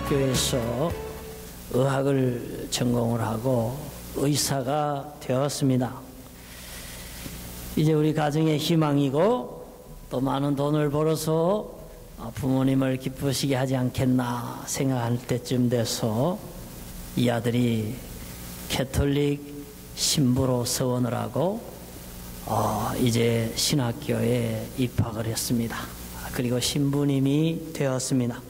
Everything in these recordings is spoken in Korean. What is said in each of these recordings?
신학교에서 의학을 전공을 하고 의사가 되었습니다. 이제 우리 가정의 희망이고 또 많은 돈을 벌어서 부모님을 기쁘시게 하지 않겠나 생각할 때쯤 돼서 이 아들이 캐톨릭 신부로 서원을 하고 이제 신학교에 입학을 했습니다. 그리고 신부님이 되었습니다.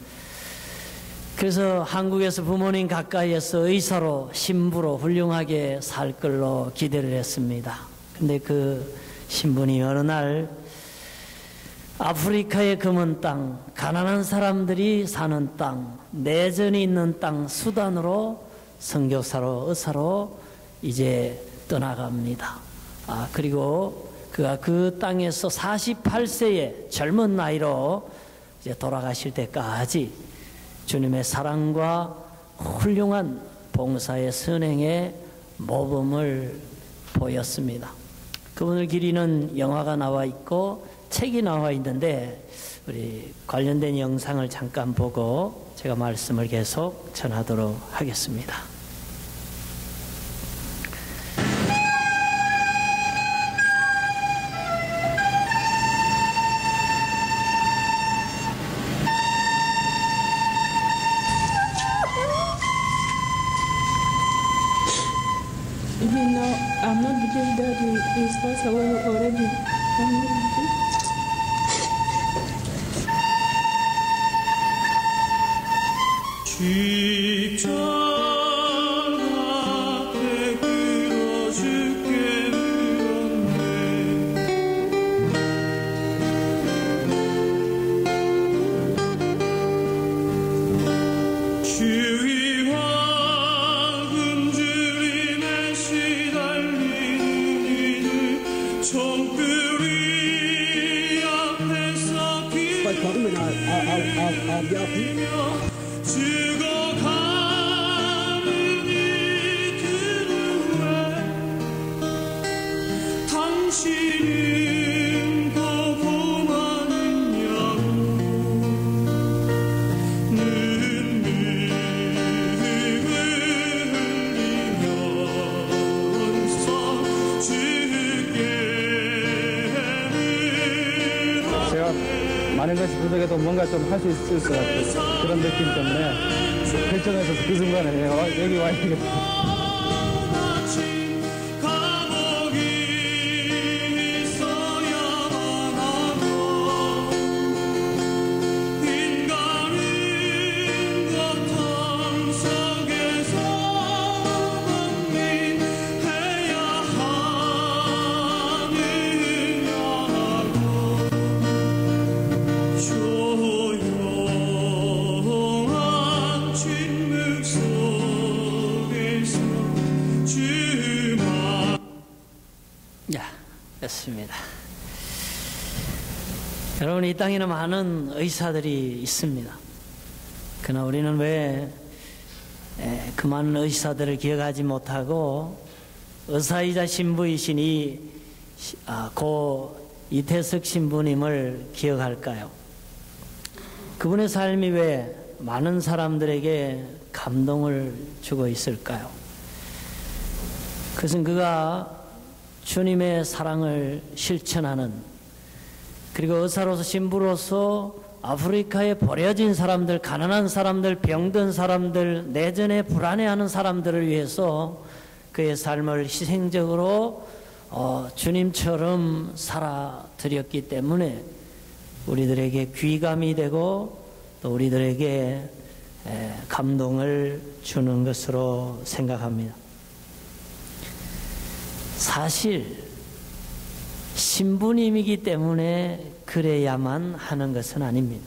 그래서 한국에서 부모님 가까이에서 의사로 신부로 훌륭하게 살 걸로 기대를 했습니다. 근데 그 신부님이 어느 날 아프리카의 검은 땅, 가난한 사람들이 사는 땅, 내전이 있는 땅 수단으로 선교사로 의사로 이제 떠나갑니다. 그리고 그가 그 땅에서 48세의 젊은 나이로 이제 돌아가실 때까지 주님의 사랑과 훌륭한 봉사의 선행의 모범을 보였습니다. 그분을 기리는 영화가 나와 있고 책이 나와 있는데 우리 관련된 영상을 잠깐 보고 제가 말씀을 계속 전하도록 하겠습니다. Even now, I'm not believing that he is passed away already. 십자가에 그려 죽게 물었네 주위와 굶주림에 시달리는 이들 총구리 앞에서 기다리며 죽어가는 이들 후에 당신은 보고만했냐고 눈물을 흘리면서 주께 제가 많은 것이 부족해도 뭔가 좀 할 수 있을 것 같은 그런 느낌 때문에 결정해서 그 순간에 여기 와 있는 것 같아요. 감옥이 있어야만 하고 인간은 고통 속에서 고민해야 하느냐고 조용한 침묵 속에서 주만 됐습니다. 여러분, 이 땅에는 많은 의사들이 있습니다. 그러나 우리는 왜 그 많은 의사들을 기억하지 못하고 의사이자 신부이신 고 이태석 신부님을 기억할까요? 그분의 삶이 왜 많은 사람들에게 감동을 주고 있을까요? 그것은 그가 주님의 사랑을 실천하는, 그리고 의사로서 신부로서 아프리카에 버려진 사람들, 가난한 사람들, 병든 사람들, 내전에 불안해하는 사람들을 위해서 그의 삶을 희생적으로 주님처럼 살아드렸기 때문에 우리들에게 귀감이 되고 또 우리들에게 감동을 주는 것으로 생각합니다. 사실 신부님이기 때문에 그래야만 하는 것은 아닙니다.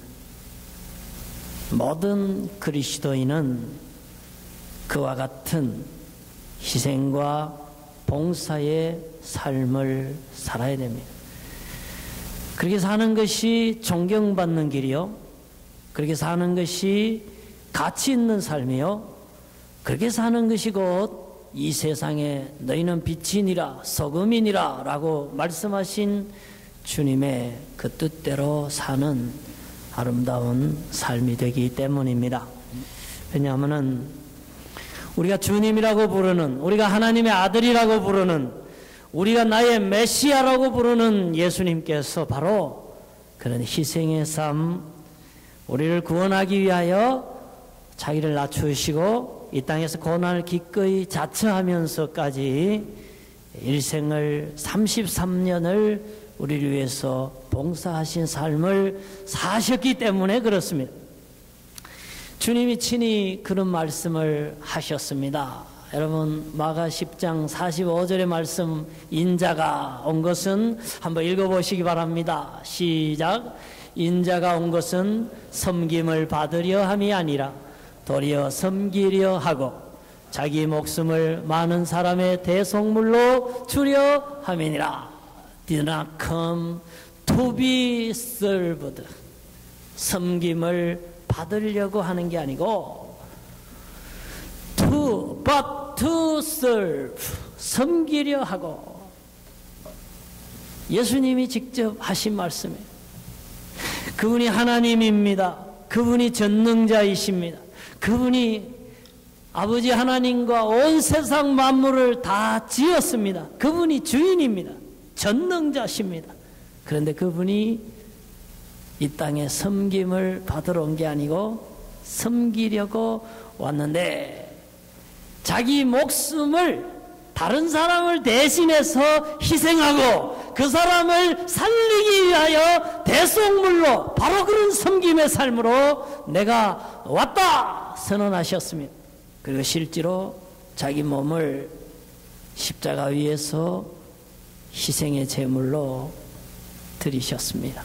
모든 그리스도인은 그와 같은 희생과 봉사의 삶을 살아야 됩니다. 그렇게 사는 것이 존경받는 길이요, 그렇게 사는 것이 가치 있는 삶이요, 그렇게 사는 것이 곧 이 세상에 너희는 빛이니라 소금이니라 라고 말씀하신 주님의 그 뜻대로 사는 아름다운 삶이 되기 때문입니다. 왜냐하면은 우리가 주님이라고 부르는, 우리가 하나님의 아들이라고 부르는, 우리가 나의 메시아라고 부르는 예수님께서 바로 그런 희생의 삶, 우리를 구원하기 위하여 자기를 낮추시고 이 땅에서 고난을 기꺼이 자처하면서까지 일생을 33년을 우리를 위해서 봉사하신 삶을 사셨기 때문에 그렇습니다. 주님이 친히 그런 말씀을 하셨습니다. 여러분 마가 10장 45절의 말씀, 인자가 온 것은 한번 읽어보시기 바랍니다. 시작. 인자가 온 것은 섬김을 받으려 함이 아니라 도리어 섬기려 하고 자기 목숨을 많은 사람의 대속물로 주려 함이니라. Did not come to be served. 섬김을 받으려고 하는 게 아니고 but to serve. 섬기려 하고. 예수님이 직접 하신 말씀이에요. 그분이 하나님입니다. 그분이 전능자이십니다. 그분이 아버지 하나님과 온 세상 만물을 다 지었습니다. 그분이 주인입니다. 전능자십니다. 그런데 그분이 이 땅에 섬김을 받으러 온 게 아니고 섬기려고 왔는데 자기 목숨을 다른 사람을 대신해서 희생하고 그 사람을 살리기 위하여 대속물로 바로 그런 섬김의 삶으로 내가 왔다 선언하셨습니다. 그리고 실제로 자기 몸을 십자가 위에서 희생의 제물로 드리셨습니다.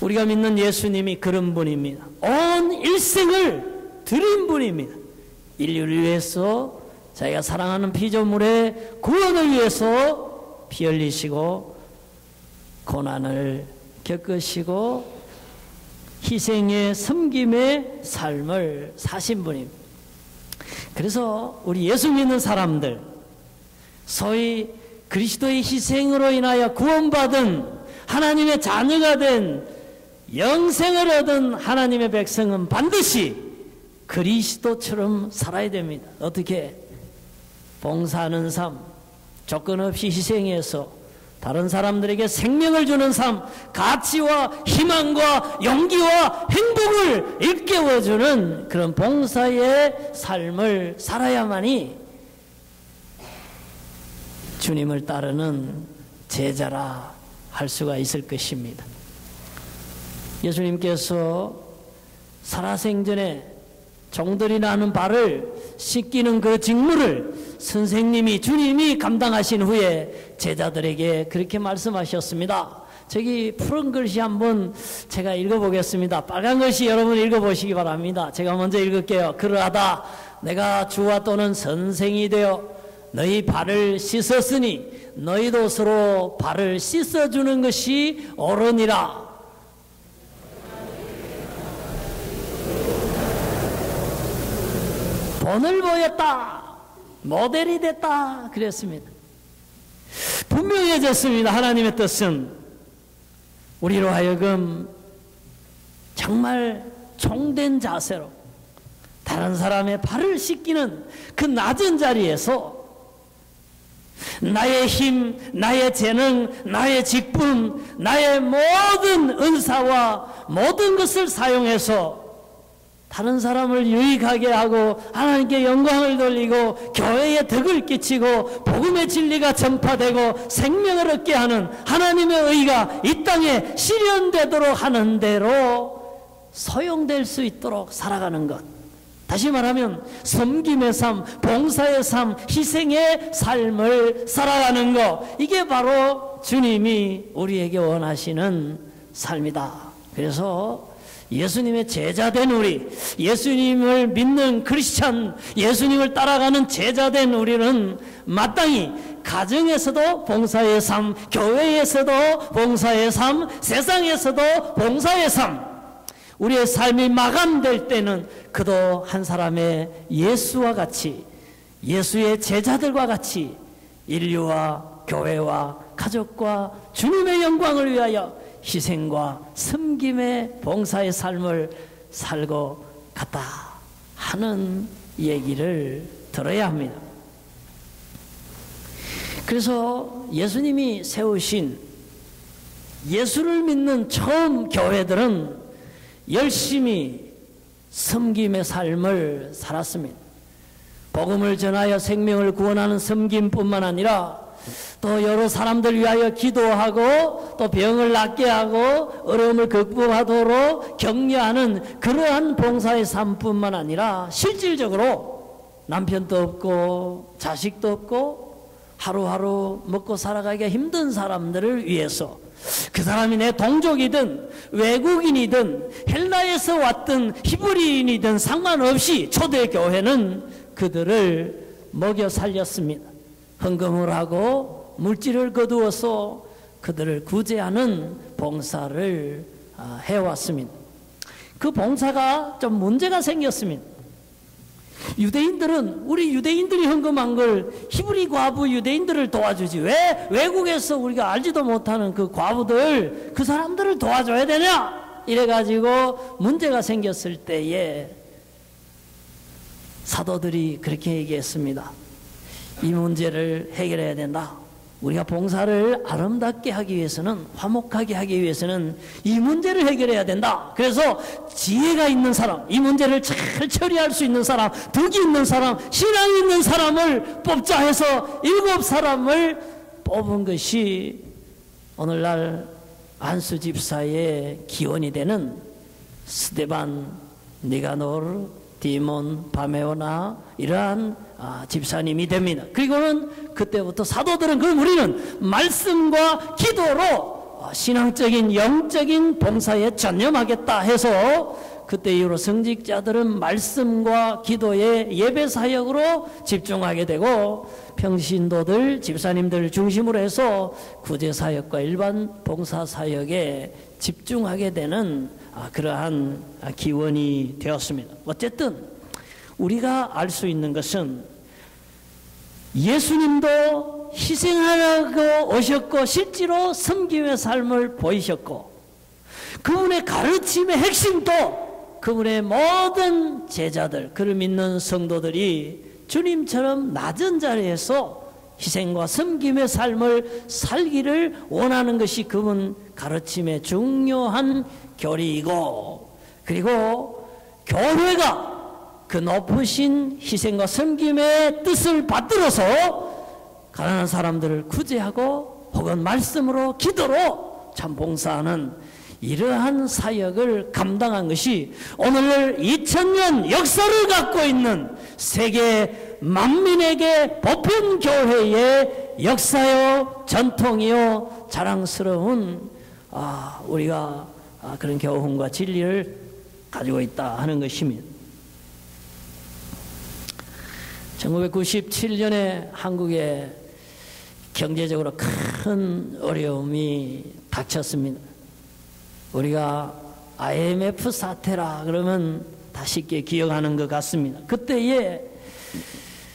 우리가 믿는 예수님이 그런 분입니다. 온 일생을 드린 분입니다. 인류를 위해서 자기가 사랑하는 피조물의 구원을 위해서 피 흘리시고 고난을 겪으시고 희생의 섬김의 삶을 사신 분입니다. 그래서 우리 예수 믿는 사람들, 소위 그리스도의 희생으로 인하여 구원받은 하나님의 자녀가 된 영생을 얻은 하나님의 백성은 반드시 그리스도처럼 살아야 됩니다. 어떻게? 봉사하는 삶, 조건 없이 희생해서 다른 사람들에게 생명을 주는 삶, 가치와 희망과 용기와 행복을 일깨워주는 그런 봉사의 삶을 살아야만이 주님을 따르는 제자라 할 수가 있을 것입니다. 예수님께서 살아생전에 종들이 나는 발을 씻기는 그 직무를 선생님이, 주님이 감당하신 후에 제자들에게 그렇게 말씀하셨습니다. 저기 푸른 글씨 한번 제가 읽어보겠습니다. 빨간 글씨 여러분 읽어보시기 바랍니다. 제가 먼저 읽을게요. 그러하다 내가 주와 또는 선생이 되어 너희 발을 씻었으니 너희도 서로 발을 씻어주는 것이 옳으니라. 본을 보였다. 모델이 됐다. 그랬습니다. 분명해졌습니다. 하나님의 뜻은 우리로 하여금 정말 종된 자세로 다른 사람의 발을 씻기는 그 낮은 자리에서 나의 힘, 나의 재능, 나의 직분, 나의 모든 은사와 모든 것을 사용해서 다른 사람을 유익하게 하고 하나님께 영광을 돌리고 교회에 덕을 끼치고 복음의 진리가 전파되고 생명을 얻게 하는 하나님의 의가 이 땅에 실현되도록 하는 대로 소용될 수 있도록 살아가는 것. 다시 말하면 섬김의 삶, 봉사의 삶, 희생의 삶을 살아가는 것. 이게 바로 주님이 우리에게 원하시는 삶이다. 그래서 예수님의 제자된 우리, 예수님을 믿는 크리스찬, 예수님을 따라가는 제자된 우리는 마땅히 가정에서도 봉사의 삶, 교회에서도 봉사의 삶, 세상에서도 봉사의 삶, 우리의 삶이 마감될 때는 그도 한 사람의 예수와 같이, 예수의 제자들과 같이 인류와 교회와 가족과 주님의 영광을 위하여 희생과 섬김의 봉사의 삶을 살고 갔다. 하는 얘기를 들어야 합니다. 그래서 예수님이 세우신 예수를 믿는 처음 교회들은 열심히 섬김의 삶을 살았습니다. 복음을 전하여 생명을 구원하는 섬김뿐만 아니라 또 여러 사람들 위하여 기도하고 또 병을 낫게 하고 어려움을 극복하도록 격려하는 그러한 봉사의 삶뿐만 아니라 실질적으로 남편도 없고 자식도 없고 하루하루 먹고 살아가기가 힘든 사람들을 위해서 그 사람이 내 동족이든 외국인이든 헬라에서 왔든 히브리인이든 상관없이 초대교회는 그들을 먹여 살렸습니다. 헌금을 하고 물질을 거두어서 그들을 구제하는 봉사를 해왔습니다. 그 봉사가 좀 문제가 생겼습니다. 유대인들은 우리 유대인들이 헌금한 걸 히브리 과부 유대인들을 도와주지 왜 외국에서 우리가 알지도 못하는 그 과부들 그 사람들을 도와줘야 되냐 이래가지고 문제가 생겼을 때에 사도들이 그렇게 얘기했습니다. 이 문제를 해결해야 된다. 우리가 봉사를 아름답게 하기 위해서는 화목하게 하기 위해서는 이 문제를 해결해야 된다. 그래서 지혜가 있는 사람, 이 문제를 잘 처리할 수 있는 사람, 덕이 있는 사람, 신앙이 있는 사람을 뽑자 해서 7사람을 뽑은 것이 오늘날 안수 집사의 기원이 되는 스데반, 니가노르, 디몬, 바메오나 이러한 집사님이 됩니다. 그리고는 그때부터 사도들은 그럼 우리는 말씀과 기도로 신앙적인 영적인 봉사에 전념하겠다 해서 그때 이후로 성직자들은 말씀과 기도의 예배 사역으로 집중하게 되고 평신도들 집사님들 중심으로 해서 구제 사역과 일반 봉사 사역에 집중하게 되는 그러한 기원이 되었습니다. 어쨌든 우리가 알 수 있는 것은 예수님도 희생하려고 오셨고 실제로 섬김의 삶을 보이셨고 그분의 가르침의 핵심도 그분의 모든 제자들 그를 믿는 성도들이 주님처럼 낮은 자리에서 희생과 섬김의 삶을 살기를 원하는 것이 그분 가르침의 중요한 교리이고 그리고 교회가 그 높으신 희생과 섬김의 뜻을 받들어서 가난한 사람들을 구제하고 혹은 말씀으로 기도로 참 봉사하는 이러한 사역을 감당한 것이 오늘 2000년 역사를 갖고 있는 세계 만민에게 보편교회의 역사요 전통이요 자랑스러운 우리가 그런 교훈과 진리를 가지고 있다 하는 것입니다. 1997년에 한국에 경제적으로 큰 어려움이 닥쳤습니다. 우리가 IMF 사태라 그러면 다 쉽게 기억하는 것 같습니다. 그때에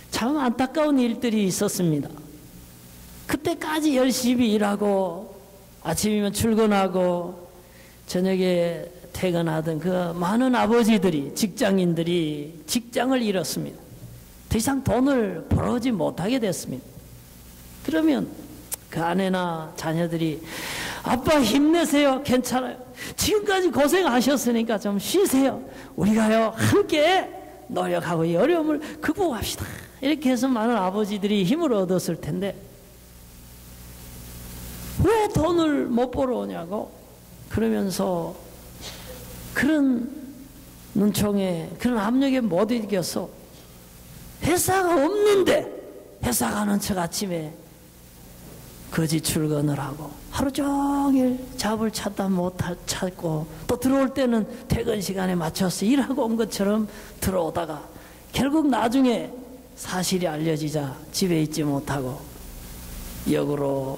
참 안타까운 일들이 있었습니다. 그때까지 열심히 일하고 아침이면 출근하고 저녁에 퇴근하던 그 많은 아버지들이 직장인들이 직장을 잃었습니다. 더 이상 돈을 벌어오지 못하게 됐습니다. 그러면 그 아내나 자녀들이 아빠 힘내세요. 괜찮아요. 지금까지 고생하셨으니까 좀 쉬세요. 우리가요 함께 노력하고 이 어려움을 극복합시다. 이렇게 해서 많은 아버지들이 힘을 얻었을 텐데 왜 돈을 못 벌어오냐고 그러면서 그런 눈총에 그런 압력에 못 이겨서 회사가 없는데 회사 가는 척 아침에 거짓 출근을 하고 하루 종일 잡을 찾다 못 찾고 또 들어올 때는 퇴근 시간에 맞춰서 일하고 온 것처럼 들어오다가 결국 나중에 사실이 알려지자 집에 있지 못하고 역으로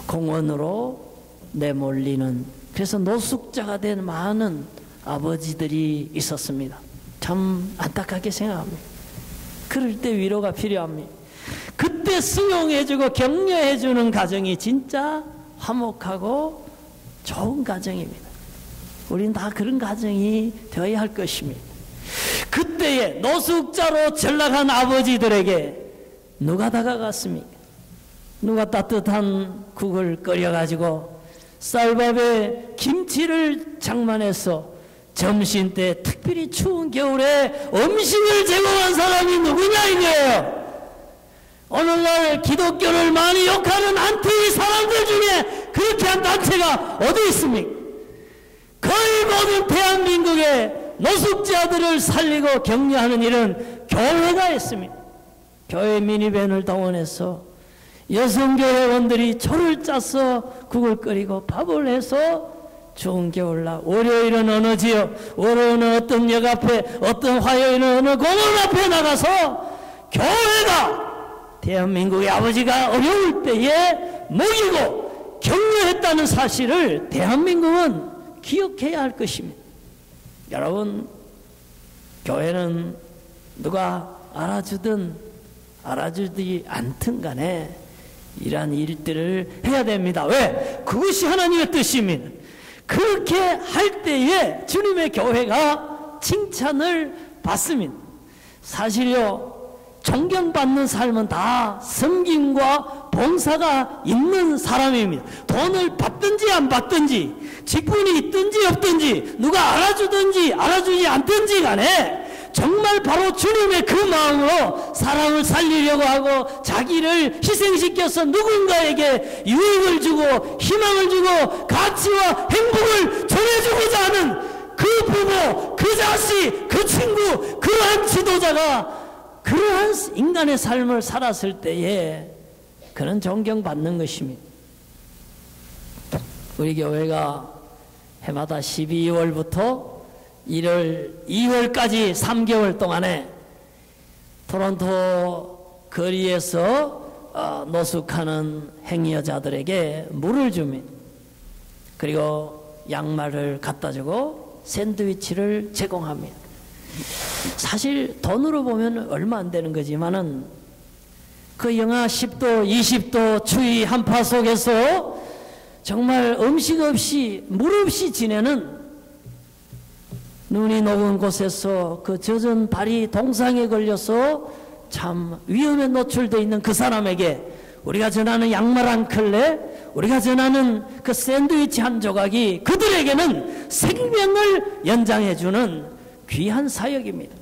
공원으로 내몰리는 그래서 노숙자가 된 많은 아버지들이 있었습니다. 참 안타깝게 생각합니다. 그럴 때 위로가 필요합니다. 그때 수용해주고 격려해주는 가정이 진짜 화목하고 좋은 가정입니다. 우리는 다 그런 가정이 되어야 할 것입니다. 그때에 노숙자로 전락한 아버지들에게 누가 다가갔습니까? 누가 따뜻한 국을 끓여가지고 쌀밥에 김치를 장만해서 점심때 특별히 추운 겨울에 음식을 제공한 사람이 누구냐 이거예요. 오늘날 기독교를 많이 욕하는 안티 사람들 중에 그렇게 한 단체가 어디 있습니까? 거의 모든 대한민국의 노숙자들을 살리고 격려하는 일은 교회가 했습니다. 교회 미니밴을 동원해서 여성교회원들이 조를 짜서 국을 끓이고 밥을 해서 추운 겨울날 월요일은 어느 지역, 월요일은 어떤 역 앞에, 어떤 화요일은 어느 공원 앞에 나가서 교회가 대한민국의 아버지가 어려울 때에 먹이고 격려했다는 사실을 대한민국은 기억해야 할 것입니다. 여러분, 교회는 누가 알아주든 알아주지 않든 간에 이러한 일들을 해야 됩니다. 왜? 그것이 하나님의 뜻입니다. 그렇게 할 때에 주님의 교회가 칭찬을 받습니다. 사실요, 존경받는 삶은 다 섬김과 봉사가 있는 사람입니다. 돈을 받든지 안 받든지, 직분이 있든지 없든지, 누가 알아주든지 알아주지 않든지 간에 정말 바로 주님의 그 마음으로 사람을 살리려고 하고 자기를 희생시켜서 누군가에게 유익을 주고 희망을 주고 가치와 행복을 전해주고자 하는 그 부모, 그 자식, 그 친구, 그러한 지도자가 그러한 인간의 삶을 살았을 때에 그는 존경받는 것입니다. 우리 교회가 해마다 12월부터 1월, 2월까지 3개월 동안에 토론토 거리에서 노숙하는 행여자들에게 물을 줍니다. 그리고 양말을 갖다 주고 샌드위치를 제공합니다. 사실 돈으로 보면 얼마 안 되는 거지만은 그 영하 10도, 20도 추위 한파 속에서 정말 음식 없이, 물 없이 지내는 눈이 녹은 곳에서 그 젖은 발이 동상에 걸려서 참 위험에 노출되어 있는 그 사람에게 우리가 전하는 양말 한 켤레, 우리가 전하는 그 샌드위치 한 조각이 그들에게는 생명을 연장해주는 귀한 사역입니다.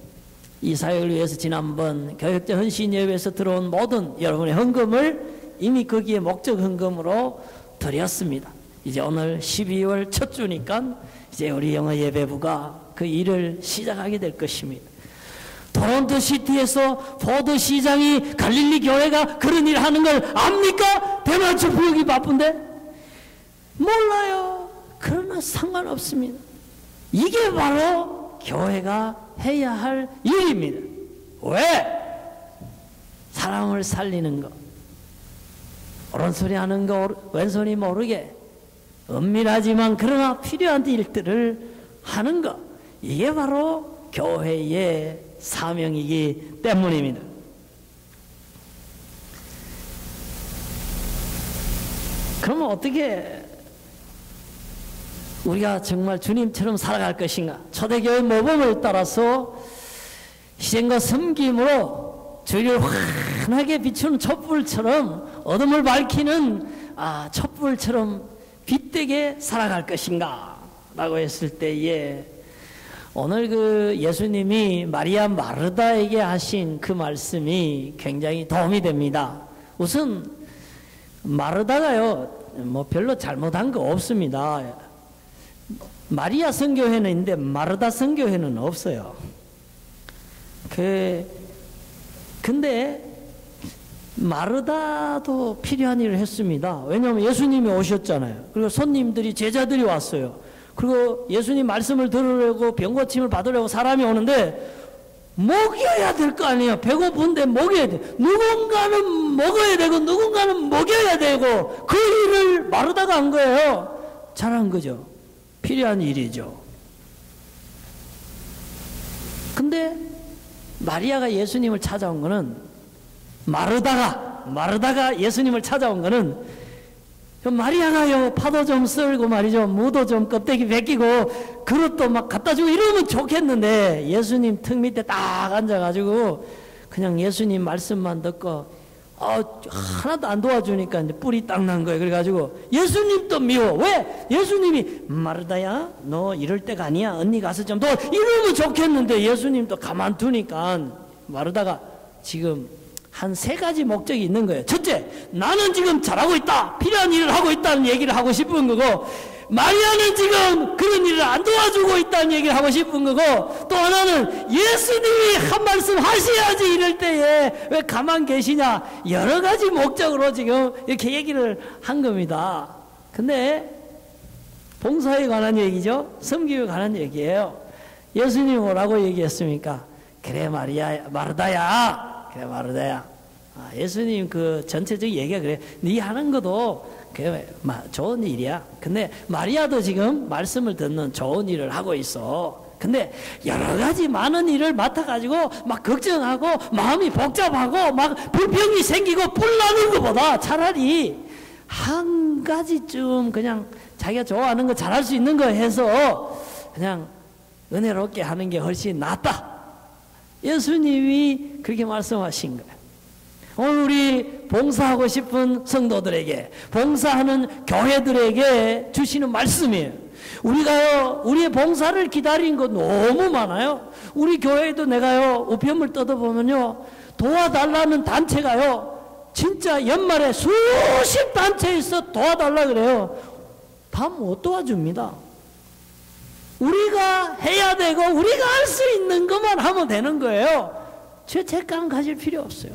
이 사역을 위해서 지난번 교육자 헌신예배에서 들어온 모든 여러분의 헌금을 이미 거기에 목적 헌금으로 드렸습니다. 이제 오늘 12월 첫 주니까 이제 우리 영어 예배부가 그 일을 시작하게 될 것입니다. 토론토 시티에서 포드 시장이 갈릴리 교회가 그런 일을 하는 걸 압니까? 대만초 부역이 바쁜데? 몰라요. 그러나 상관없습니다. 이게 바로 교회가 해야 할 일입니다. 왜? 사람을 살리는 거, 오른손이 하는 거 왼손이 모르게 은밀하지만 그러나 필요한 일들을 하는 거, 이게 바로 교회의 사명이기 때문입니다. 그러면 어떻게 우리가 정말 주님처럼 살아갈 것인가? 초대교회 모범을 따라서 희생과 섬김으로 주를 환하게 비추는 촛불처럼, 어둠을 밝히는 촛불처럼 빛되게 살아갈 것인가? 라고 했을 때에 오늘 그 예수님이 마리아 마르다에게 하신 그 말씀이 굉장히 도움이 됩니다. 우선 마르다가요, 뭐 별로 잘못한 거 없습니다. 마리아 선교회는 있는데 마르다 선교회는 없어요. 근데 마르다도 필요한 일을 했습니다. 왜냐하면 예수님이 오셨잖아요. 그리고 손님들이, 제자들이 왔어요. 그리고 예수님 말씀을 들으려고, 병고침을 받으려고 사람이 오는데 먹여야 될 거 아니에요. 배고픈데 먹여야 돼. 누군가는 먹어야 되고 누군가는 먹여야 되고, 그 일을 마르다가 한 거예요. 잘한 거죠. 필요한 일이죠. 근데 마리아가 예수님을 찾아온 거는, 마르다가 예수님을 찾아온 거는 마리아가요, 파도 좀 썰고 말이죠, 무도 좀 껍데기 벗기고 그릇도 막 갖다 주고 이러면 좋겠는데, 예수님 턱 밑에 딱 앉아가지고 그냥 예수님 말씀만 듣고 하나도 안 도와주니까 이제 뿔이 딱 난 거예요. 그래가지고 예수님도 미워. 왜? 예수님이 마르다야, 너 이럴 때가 아니야, 언니 가서 좀 도와, 이러면 좋겠는데 예수님도 가만두니까 마르다가 지금 한 3가지 목적이 있는 거예요. 첫째, 나는 지금 잘하고 있다, 필요한 일을 하고 있다는 얘기를 하고 싶은 거고, 마리아는 지금 그런 일을 안 도와주고 있다는 얘기를 하고 싶은 거고, 또 하나는 예수님이 한 말씀 하셔야지 이럴 때에 왜 가만 계시냐, 여러 가지 목적으로 지금 이렇게 얘기를 한 겁니다. 근데 봉사에 관한 얘기죠. 섬기에 관한 얘기예요. 예수님이 뭐라고 얘기했습니까? 그래 마르다야, 그래 마르다야. 예수님 그 전체적인 얘기가 그래, 네 하는 것도 그게 좋은 일이야. 근데 마리아도 지금 말씀을 듣는 좋은 일을 하고 있어. 근데 여러 가지 많은 일을 맡아가지고 막 걱정하고 마음이 복잡하고 막 불평이 생기고 뿔 나는 것보다 차라리 한 가지쯤 그냥 자기가 좋아하는 거 잘할 수 있는 거 해서 그냥 은혜롭게 하는 게 훨씬 낫다. 예수님이 그렇게 말씀하신 거예요. 오늘 우리 봉사하고 싶은 성도들에게, 봉사하는 교회들에게 주시는 말씀이에요. 우리가요, 우리의 봉사를 기다린 거 너무 많아요. 우리 교회에도 내가요, 우편물 뜯어보면요, 도와달라는 단체가요, 진짜 연말에 수십 단체 있어 도와달라 그래요. 다 못 도와줍니다. 우리가 해야 되고 우리가 할 수 있는 것만 하면 되는 거예요. 죄책감 가질 필요 없어요.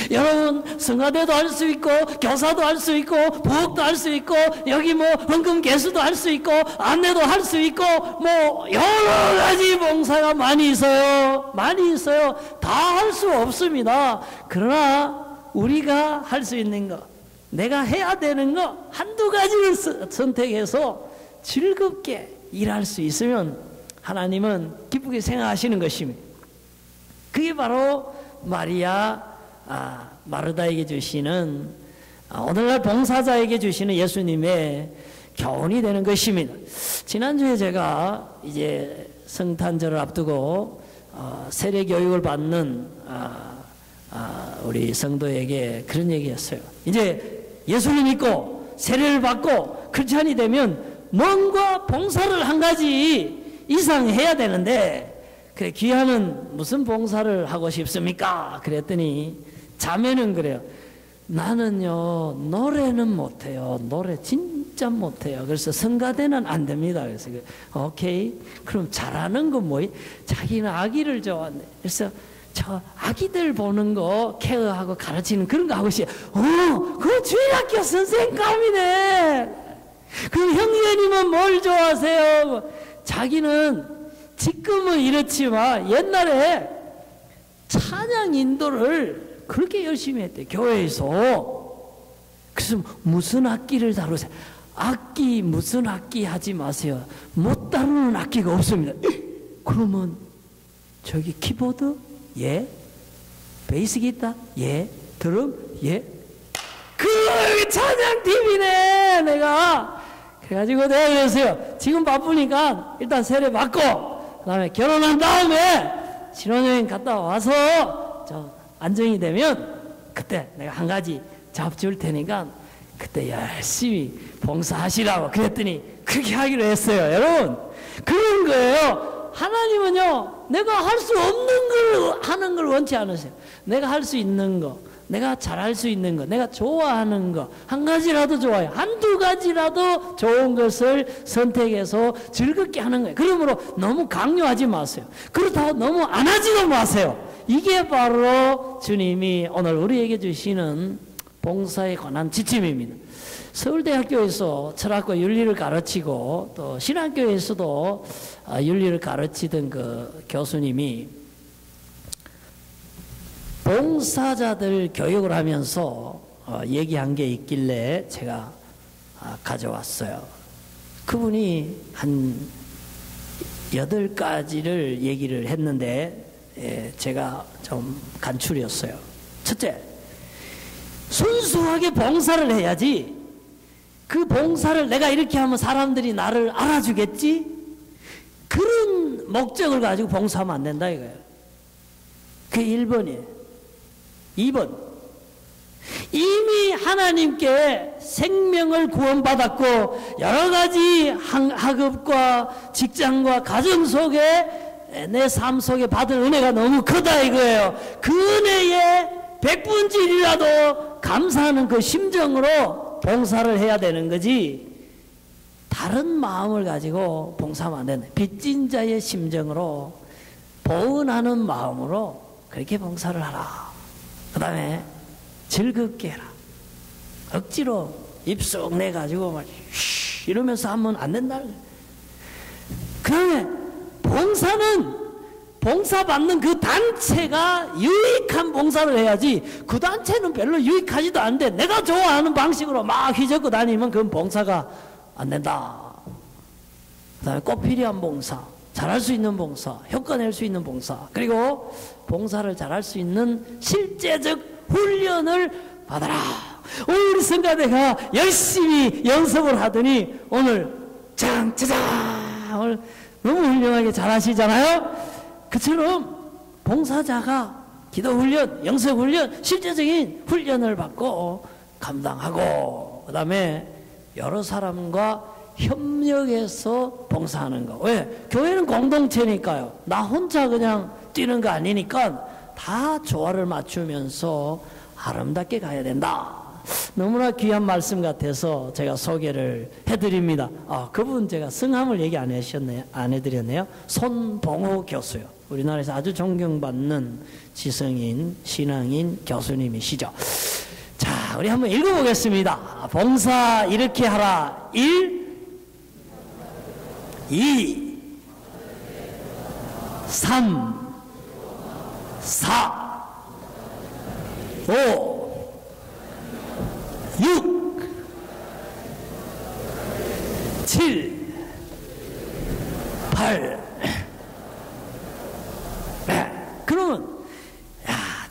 여러분, 성가대도 할 수 있고 교사도 할 수 있고 부엌도 할 수 있고 여기 뭐 헌금 개수도 할 수 있고 안내도 할 수 있고 뭐 여러 가지 봉사가 많이 있어요. 많이 있어요. 다 할 수 없습니다. 그러나 우리가 할 수 있는 거, 내가 해야 되는 거 한두 가지를 선택해서 즐겁게 일할 수 있으면 하나님은 기쁘게 생각하시는 것입니다. 그게 바로 마르다에게 주시는, 오늘날 봉사자에게 주시는 예수님의 교훈이 되는 것입니다. 지난주에 제가 이제 성탄절을 앞두고 세례 교육을 받는 우리 성도에게 그런 얘기했어요. 이제 예수를 믿고 세례를 받고 크리스찬이 되면 뭔가 봉사를 한 가지 이상 해야 되는데, 그래, 귀하는 무슨 봉사를 하고 싶습니까? 그랬더니 자매는 그래요. 나는요, 노래는 못해요. 노래 진짜 못해요. 그래서 성가대는 안 됩니다. 그래서 오케이, 그럼 잘하는 건 뭐이? 자기는 아기를 좋아한대. 그래서 저 아기들 보는 거 케어하고 가르치는 그런 거 하고 싶어요. 그거 주일학교 선생감이네. 그럼 형제님은 뭘 좋아하세요? 자기는 지금은 이렇지만 옛날에 찬양 인도를 그렇게 열심히 했대, 교회에서. 그래서 무슨 악기를 다루세요? 악기, 무슨 악기 하지 마세요. 못 다루는 악기가 없습니다. 그러면 저기 키보드? 예. 베이스 기타? 예. 드럼? 예. 그 찬양팀이네 내가. 그래가지고 내가 그랬어요. 지금 바쁘니까 일단 세례 받고 그 다음에 결혼한 다음에 신혼여행 갔다 와서 저 안정이 되면 그때 내가 한 가지 잡줄 테니까 그때 열심히 봉사하시라고 그랬더니 그렇게 하기로 했어요. 여러분, 그런 거예요. 하나님은요, 내가 할 수 없는 걸 하는 걸 원치 않으세요. 내가 할 수 있는 거, 내가 잘할 수 있는 거, 내가 좋아하는 거 한 가지라도 좋아요. 한두 가지라도 좋은 것을 선택해서 즐겁게 하는 거예요. 그러므로 너무 강요하지 마세요. 그렇다고 너무 안 하지도 마세요. 이게 바로 주님이 오늘 우리에게 주시는 봉사에 관한 지침입니다. 서울대학교에서 철학과 윤리를 가르치고 또 신학교에서도 윤리를 가르치던 그 교수님이 봉사자들 교육을 하면서 얘기한 게 있길래 제가 가져왔어요. 그분이 한 8가지를 얘기를 했는데 제가 좀 간추렸어요. 첫째, 순수하게 봉사를 해야지 그 봉사를 내가 이렇게 하면 사람들이 나를 알아주겠지? 그런 목적을 가지고 봉사하면 안 된다 이거예요. 그게 1번이에요. 2번, 이미 하나님께 생명을 구원받았고 여러 가지 학업과 직장과 가정 속에 내 삶 속에 받을 은혜가 너무 크다 이거예요. 그 은혜에 100분질이라도 감사하는 그 심정으로 봉사를 해야 되는 거지, 다른 마음을 가지고 봉사하면 안 된다. 빚진 자의 심정으로, 보은하는 마음으로 그렇게 봉사를 하라. 그 다음에 즐겁게 해라. 억지로 입속 내가지고 막 이러면서 하면 안 된다는 거예요. 그 다음에 봉사는 봉사받는 그 단체가 유익한 봉사를 해야지, 그 단체는 별로 유익하지도 않은데 내가 좋아하는 방식으로 막 휘젓고 다니면 그건 봉사가 안 된다. 그 다음에 꼭 필요한 봉사, 잘할 수 있는 봉사, 효과 낼 수 있는 봉사, 그리고 봉사를 잘할 수 있는 실제적 훈련을 받아라. 오늘 우리 성가대가 열심히 연습을 하더니 오늘 짜장 오늘 너무 훌륭하게 잘하시잖아요. 그처럼 봉사자가 기도훈련, 영성훈련, 실제적인 훈련을 받고 감당하고, 그 다음에 여러 사람과 협력해서 봉사하는 거. 왜? 교회는 공동체니까요. 나 혼자 그냥 뛰는 거 아니니까 다 조화를 맞추면서 아름답게 가야 된다. 너무나 귀한 말씀 같아서 제가 소개를 해드립니다. 그분 제가 성함을 얘기 안 해드렸네요. 손봉호 교수요. 우리나라에서 아주 존경받는 지성인, 신앙인 교수님이시죠. 자, 우리 한번 읽어보겠습니다. 봉사 이렇게 하라. 1, 2, 3, 4, 5, 6, 7, 8. 그러면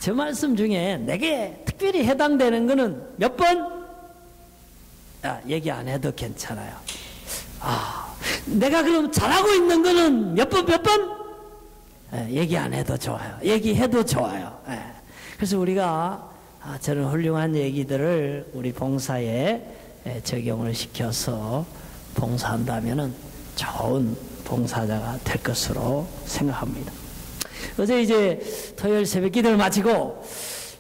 저 말씀 중에 내게 특별히 해당되는 거는 몇 번? 얘기 안 해도 괜찮아요. 내가 그럼 잘하고 있는 거는 몇 번? 얘기 안 해도 좋아요. 얘기해도 좋아요. 그래서 우리가 저런 훌륭한 얘기들을 우리 봉사에 적용을 시켜서 봉사한다면은 좋은 봉사자가 될 것으로 생각합니다. 어제 이제 토요일 새벽 기도를 마치고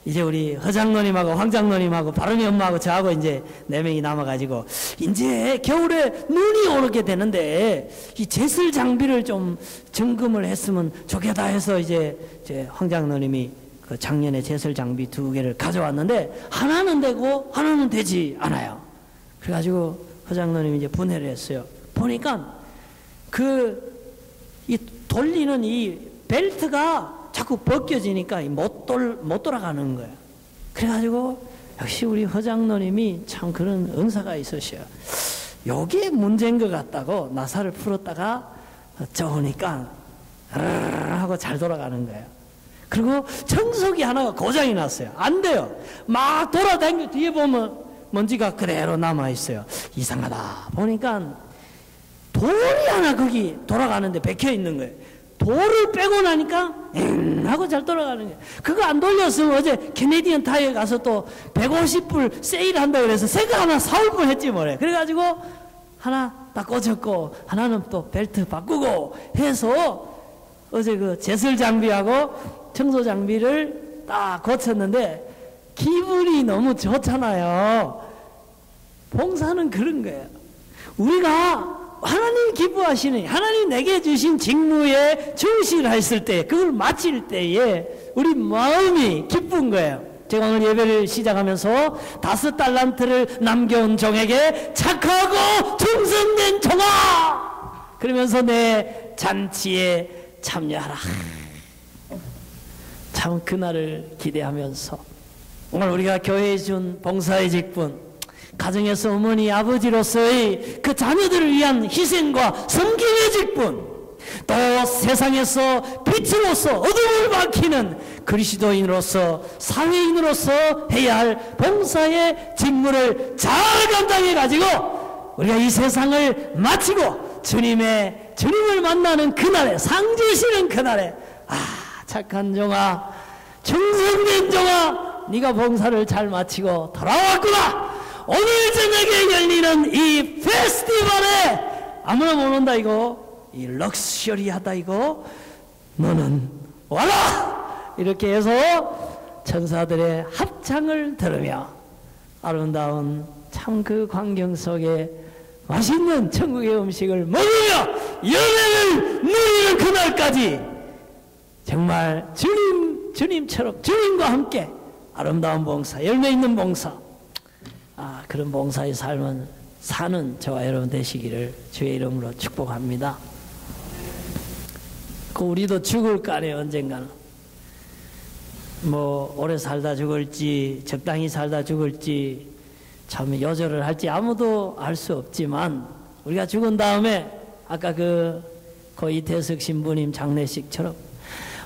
이제 우리 허장노님하고 황장노님하고 바른이 엄마하고 저하고 이제 4명이 남아가지고 이제 겨울에 눈이 오게 되는데 이 제설 장비를 좀 점검을 했으면 좋겠다 해서 이제 황장노님이 그 작년에 제설 장비 2개를 가져왔는데 하나는 되고 하나는 되지 않아요. 그래가지고 허장노님이 이제 분해를 했어요. 보니까 이 돌리는 이 벨트가 자꾸 벗겨지니까 못 돌아가는 거예요. 그래가지고 역시 우리 허장노님이 참 그런 은사가 있으셔요. 요게 문제인 것 같다고 나사를 풀었다가 저으니까 하고 잘 돌아가는 거예요. 그리고 청소기 하나가 고장이 났어요. 안 돼요. 막 돌아다니고 뒤에 보면 먼지가 그대로 남아있어요. 이상하다. 보니까 돌이 하나 거기 돌아가는데 박혀 있는 거예요. 돌을 빼고 나니까 하고 잘 돌아가는 거예요. 그거 안 돌렸으면 어제 캐네디언 타이어에 가서 또 150불 세일한다고 그래서 새 거 하나 사올 뻔 했지 뭐래. 그래가지고 하나 딱 꽂았고 하나는 또 벨트 바꾸고 해서 어제 그 제설 장비하고 청소 장비를 딱 고쳤는데 기분이 너무 좋잖아요. 봉사는 그런 거예요. 우리가 하나님 기뻐하시는, 하나님 내게 주신 직무에 충실했을 때, 그걸 마칠 때에 우리 마음이 기쁜 거예요. 제가 오늘 예배를 시작하면서 5달란트를 남겨온 종에게 착하고 충성된 종아! 그러면서 내 잔치에 참여하라. 참 그날을 기대하면서 오늘 우리가 교회에 준 봉사의 직분, 가정에서 어머니 아버지로서의 그 자녀들을 위한 희생과 섬김의 직분, 또 세상에서 빛으로서 어둠을 밝히는 그리스도인으로서 사회인으로서 해야 할 봉사의 직무를 잘 감당해 가지고 우리가 이 세상을 마치고 주님을 만나는 그날에, 상 주시는 그날에, 아, 착한 종아, 충성된 종아, 네가 봉사를 잘 마치고 돌아왔구나. 오늘 저녁에 열리는 이 페스티벌에 아무나 못 온다 이거, 이 럭셔리하다 이거, 너는 와라! 이렇게 해서 천사들의 합창을 들으며 아름다운 참 그 광경 속에 맛있는 천국의 음식을 먹으며 연애를 누리는 그날까지 정말 주님처럼 주님과 함께 아름다운 봉사, 열매 있는 봉사, 그런 봉사의 삶은 사는 저와 여러분 되시기를 주의 이름으로 축복합니다. 우리도 죽을 거 아니에요. 언젠가는 뭐 오래 살다 죽을지 적당히 살다 죽을지 참 여절을 할지 아무도 알 수 없지만 우리가 죽은 다음에 아까 그 이태석 신부님 장례식처럼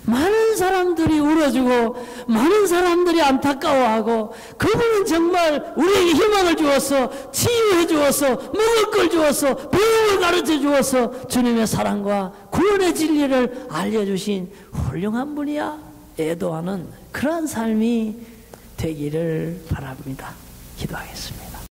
많은 사람들이 울어주고 많은 사람들이 안타까워하고 그분은 정말 우리에게 희망을 주어서 치유해 주어서 먹을 걸 주어서 배움을 가르쳐 주어서 주님의 사랑과 구원의 진리를 알려주신 훌륭한 분이야. 애도하는 그러한 삶이 되기를 바랍니다. 기도하겠습니다.